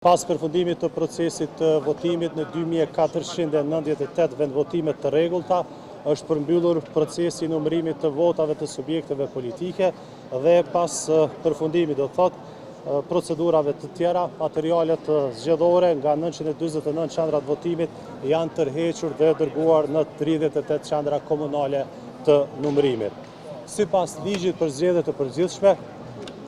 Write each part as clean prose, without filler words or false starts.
Pas përfundimit të procesit të votimit në 2498 vendvotime të rregullta, është përmbyllur procesi i numërimit të votave të subjekteve politike dhe pas përfundimit, do thotë, procedurave të tjera, materialet zgjedhore nga 949 qendrat votimit janë tërhequr dhe dërguar në 38 qendra komunale të numërimit. Sipas ligjit për zgjedhjet të përgjithshme,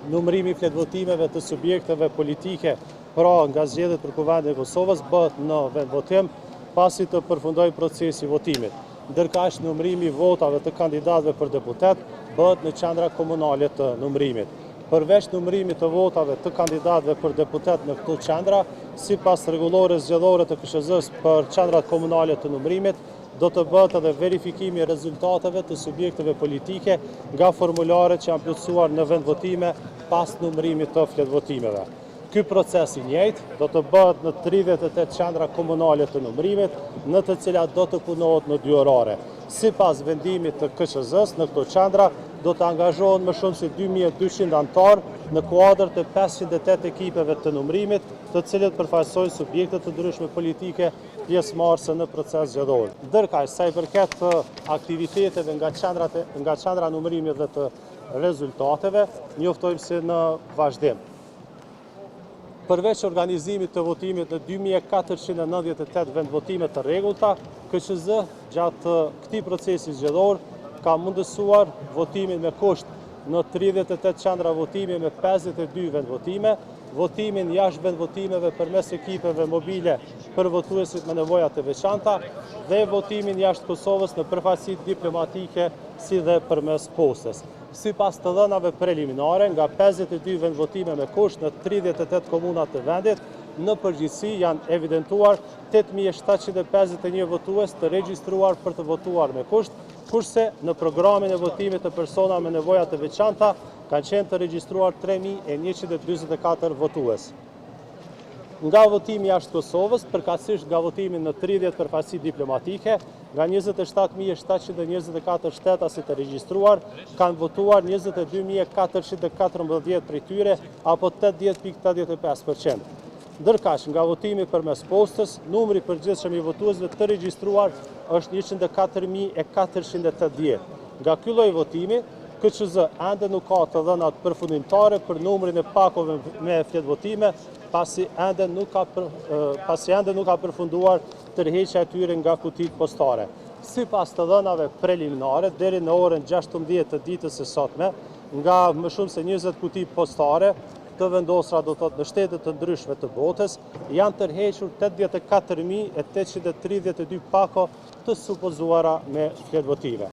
numërimi i fletvotimeve të subjekteve politike pra nga zgjedhjet për Kuvendin e Kosovës bëhet në vendvotim pasi të përfundojë procesi i votimit. Ndërkaq numërimi i votave të kandidatëve për deputet bëhet në qendra komunale të numërimit. Përveç numërimit të votave të kandidatëve për deputet në këto qendra, sipas rregullores zgjedhore të KSZ-s për qendrat komunale të numërimit, do të bëhet edhe verifikimi i rezultateve të subjekteve politike nga formularet që janë plotësuar në vendvotime pas numërimit të fletvotimeve. Ky proces i njëjtë do të bëhet në 38 qendra komunale të numërimit, në të cilat do të punohet në 2 orare. Sipas vendimit të KSZ-s, në këto qendra do të angazhohen më shumë se 2200 anëtarë në kuadër të 508 ekipeve të numërimit, të cilët përfaqësojnë subjekte të ndryshme politike pjesëmarrëse në proces zgjedhor. Ndërkaq, sa i përket aktiviteteve nga qendra numërimi dhe të rezultateve, njoftojmë se në vazhdim. Përveç organizimit të votimit në 2498 vendvotime të rregullta, KSZ gjatë këtij procesi zgjedhor ka mundësuar votimin me kusht në 38 qendra votimi me 52 vendvotime, votimin jashtë vendvotimeve përmes ekipeve mobile për votuesit me nevoja të veçanta dhe votimin jashtë Kosovës në përfaqësitë diplomatike si dhe përmes postës. Sipas të dhënave preliminare, nga 52 vendvotime me kusht në 38 komuna të vendit, në përgjithësi janë evidentuar 8751 votues të regjistruar për të votuar me kusht, kurse në programin e votimit të persona me nevoja të veçanta kanë qenë të regjistruar 3144 votues. Nga votimi jashtë Kosovës, përkatësisht nga votimi në 30 përfaqësi diplomatike, nga 27724 shtetasit të regjistruar, kanë votuar 22414 prej tyre, apo 80.85%. Ndërkaq, nga votimi përmes postës, numri përgjithshëm i votuesve të regjistruar është 104.480. Nga ky lloj votimi, KSZ ende nuk ka të dhënat përfundimtare për numrin e pakove me fletvotime, pasi ende nuk ka përfunduar tërheqja e tyre nga kutitë postare. Sipas të dhënave preliminare, deri në orën 16 të ditës së sotme, nga më shumë se 20 kuti postare të vendosura do thotë në shtete të ndryshme të botës, janë tërhequr 84.832 pako të supozuara me fletvotime.